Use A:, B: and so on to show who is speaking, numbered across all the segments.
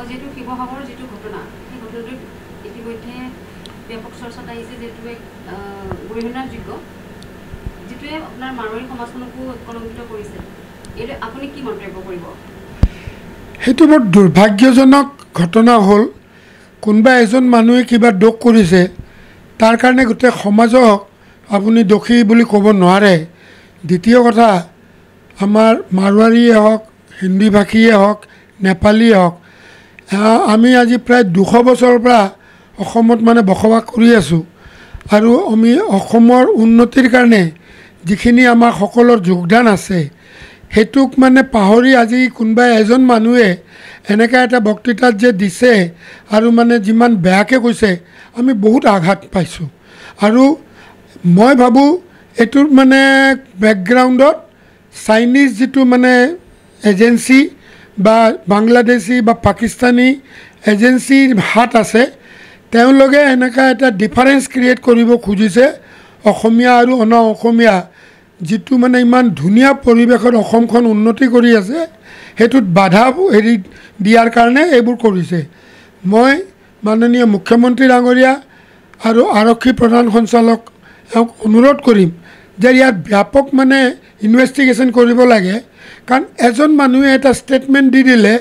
A: যেটো শিৱসাগৰৰ যেটো ঘটনা সেই ঘটনাটো ইতিমধ্যে ব্যাপক চৰ্চাত আহিছে যেটো এক গৰিহণাযোগ্য যেটোৱে আপোনাৰ মাৰোৱাৰী সমাজখনকো কলংকিত কৰিছে এটো আপুনি কি মন্তব্য কৰিব
B: হেতু বৰ দুৰ্ভাগ্যজনক ঘটনা হ'ল কোনবা এজন মানুহে কিবা দোষ কৰিছে তাৰ কাৰণে গোটেই সমাজক আপুনি দোষী বুলি ক'ব নোৱাৰে দ্বিতীয় কথা আমাৰ মাৰোৱাৰীয়ে হওক হিন্দী ভাষীয়ে হওক নেপালীয়ে হওক আমি আজি প্ৰায় 200 বছৰৰ পৰা অসমত মানে বসবাস কৰি আছোঁ আৰু আমি অসমৰ উন্নতিৰ কাৰণে যিখিনি আমাৰ সকলৰ যোগদান আছে হেতুক মানে পাহৰি আজি কোনবা এজন মানুহে এনেকা এটা বক্তৃতাত যে দিছে আৰু মানে যিমান বেয়াকে কৈছে আমি বহুত আঘাত পাইছোঁ আৰু মই ভাবো এটোৰ মানে ব্যাকগ্ৰাউণ্ডত চাইনিজ যেটো মানে এজেন্সি বা বাংলাদেশী বা পাকিস্তানী এজেন্সিৰ হাত আছে তেওঁলোকে এনেকা এটা ডিফাৰেন্স ক্ৰিয়েট কৰিব খুজিছে অসমীয়া আৰু অনা অসমীয়া যেটো মানে ইমান ধুনীয়া পৰিৱেশত অসমখন উন্নতি কৰি আছে হেতুত বাধা হেৰি দিয়াৰ কাৰণে এইবোৰ কৰিছে মই মাননীয় মুখ্যমন্ত্ৰী ডাঙৰীয়া আৰু আৰক্ষী প্ৰধান সঞ্চালক অনুৰোধ কৰিম যে ইয়াত ব্যাপক মানে ইনভেষ্টিগেশ্যন কৰিব লাগে কাৰণ এজন মানুহে এটা ষ্টেটমেণ্ট দি দিলে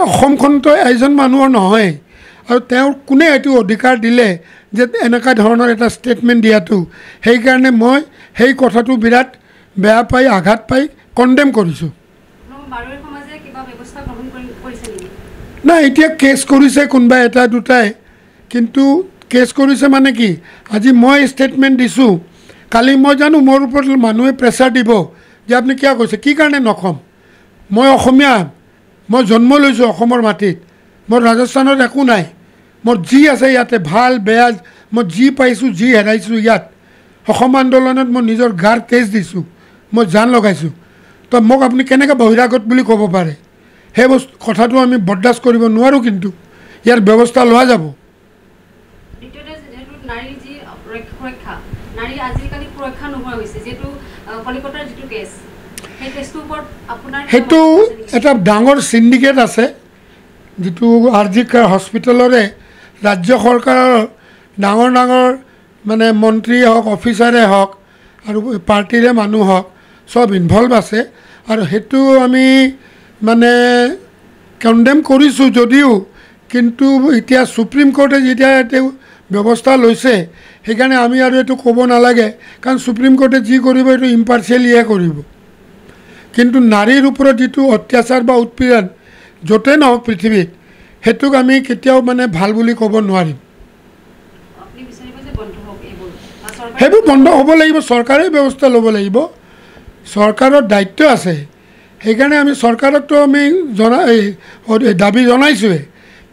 B: অসমখনতো এজন মানুহৰ নহয় আৰু তেওঁ কোনে এটো অধিকাৰ দিলে যে এনেকা ধৰণৰ এটা ষ্টেটমেণ্ট দিয়াটো সেইকাৰণে মই সেই কথাটো বিৰাট বেয়া পাই আঘাত পাই কণ্ডেম কৰিছোঁ
A: মাৰোৱাৰী সমাজে কিবা ব্যৱস্থা গ্ৰহণ কৰিছে নেকি
B: না এতিয়া কেছ কৰিছে কোনবা এটা দুটাই কিন্তু কেছ কৰিছে মানে কি আজি মই ষ্টেটমেণ্ট দিছোঁ কালি মই জানো মোৰ ওপৰত মানুহে প্ৰেছাৰ দিব যে আপুনি কিয় কৈছে কি কাৰণে নকম মই অসমীয়া মই জন্ম লৈছোঁ অসমৰ মাটিত মোৰ ৰাজস্থানত একো নাই মোৰ যি আছে ইয়াতে ভাল বেয়া মই যি পাইছোঁ যি হেৰাইছোঁ ইয়াত অসম আন্দোলনত মই নিজৰ গাৰ তেজ দিছোঁ মই জান লগাইছোঁ তো মোক আপুনি কেনেকৈ বহিৰাগত বুলি ক'ব পাৰে সেই কথাটো আমি বৰদাস্ত কৰিব নোৱাৰোঁ কিন্তু ইয়াৰ ব্যৱস্থা লোৱা যাব
A: নাৰীৰ যি সুৰক্ষা নাৰী আজিকালি সুৰক্ষা নোহোৱা হৈছে যেটো কলিকতাৰ যেটো কেছ সেই কেছটোৰ ওপৰত আপোনাৰ
B: হেতু এটা ডাঙৰ সিন্ডিকেট আছে যেটো আৰজিকাৰ হস্পিটেলৰে ৰাজ্য চৰকাৰৰ ডাঙৰ ডাঙৰ মানে মন্ত্ৰী হওক অফিচাৰে হওক আৰু পাৰ্টিৰে মানুহ হওক সব ইনভলভ আছে আৰু হেতু আমি মানে কণ্ডেম কৰিছোঁ যদিও কিন্তু এতিয়া সুপ্ৰিম কোৰ্টে যেতিয়া এটো ব্যৱস্থা লৈছে সেইকাৰণে আমি আৰু এটো ক'ব নালাগে কাৰণ সুপ্ৰিম কোৰ্টে যি কৰিব এটো ইম্পাৰ্চিয়েলিয়ে কৰিব কিন্তু নাৰীৰ ওপৰত যেটো অত্যাচাৰ বা উৎপীড়ন যতে নহওক পৃথিৱীত হেতুক আমি কেতিয়াও মানে ভাল বুলি ক'ব নোৱাৰিম
A: আপুনি বিচাৰিব যে বন্ধ হওক এইবোৰ
B: হেতু বন্ধ হ'ব লাগিব চৰকাৰে ব্যৱস্থা ল'ব লাগিব চৰকাৰৰ দায়িত্ব আছে সেইকাৰণে আমি চৰকাৰকতো আমি দাবী জনাইছোৱে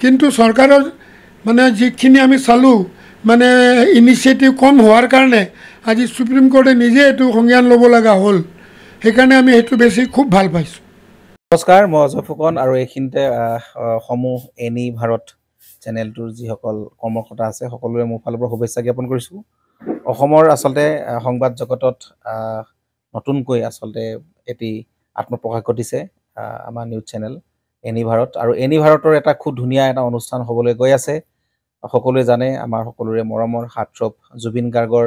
B: কিন্তু চৰকাৰৰ মানে যিখিনি আমি চালোঁ মানে ইনিচিয়েটিভ কম হোৱাৰ কাৰণে আজি সুপ্ৰিম কোৰ্টে নিজে এটো সংজ্ঞান ল'ব লগা হ'ল সেইকাৰণে আমি হেতু বেছি খুব ভাল পাইছোঁ
C: নমস্কাৰ মই অজয় ফুকন আৰু এইখিনিতে সমূহ এনি ভাৰত চেনেলটোৰ যিসকল কৰ্মকৰ্তা আছে সকলোৰে মোৰ ফালৰ পৰা শুভেচ্ছা জ্ঞাপন কৰিছোঁ অসমৰ আচলতে সংবাদ জগতত নতুনকৈ আচলতে এটি আত্মপ্ৰকাশ ঘটিছে আমাৰ নিউজ চেনেল এনি ভাৰত আৰু এনি ভাৰতৰ এটা খুব ধুনীয়া এটা অনুষ্ঠান হ'বলৈ গৈ আছে সকলোৱে জানে আমাৰ সকলোৰে মৰমৰ হাৰ্টথ্ৰব জুবিন গাৰ্গৰ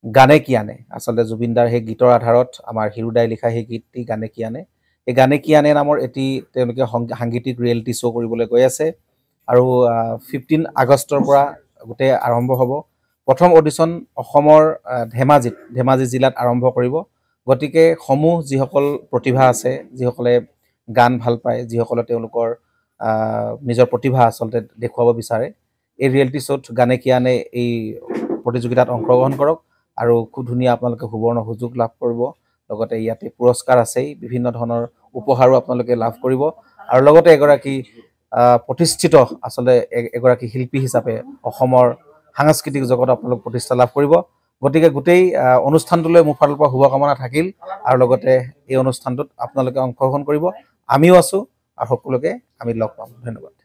C: গানে কি আনে আচলতে জুবিনদাৰ সেই গীতৰ আধাৰত আমাৰ হিৰুদাই লিখা সেই গীতটি গানে কি আনে এই গানে কি আনে নামৰ এটি তেওঁলোকে সাংগীতিক ৰিয়েলিটি শ্ব' কৰিবলৈ গৈ আছে আৰু 15 আগষ্টৰ পৰা গোটেই আৰম্ভ হ'ব প্ৰথম অডিশ্যন অসমৰ ধেমাজি জিলাত আৰম্ভ কৰিব গতিকে সমূহ যিসকল প্ৰতিভা আছে যিসকলে গান ভাল পায় যিসকলে তেওঁলোকৰ নিজৰ প্ৰতিভা আচলতে দেখুৱাব বিচাৰে এই ৰিয়েলিটি শ্ব'ত গানে কি আনে এই প্ৰতিযোগিতাত অংশগ্ৰহণ কৰক আৰু খুব ধুনীয়া আপোনালোকে সুবৰ্ণ সুযোগ লাভ কৰিব লগতে ইয়াতে পুৰস্কাৰ আছেই বিভিন্ন ধৰণৰ উপহাৰো আপোনালোকে লাভ কৰিব আৰু লগতে এগৰাকী প্ৰতিষ্ঠিত আচলতে এগৰাকী শিল্পী হিচাপে অসমৰ সাংস্কৃতিক জগত আপোনালোক প্ৰতিষ্ঠা লাভ কৰিব গতিকে গোটেই অনুষ্ঠানটোলৈ মোৰ ফালৰ পৰা শুভকামনা থাকিল আৰু লগতে এই অনুষ্ঠানটোত আপোনালোকে অংশগ্ৰহণ কৰিব আমিও আছো আৰু সকলোকে আমি লগ পাম ধন্যবাদ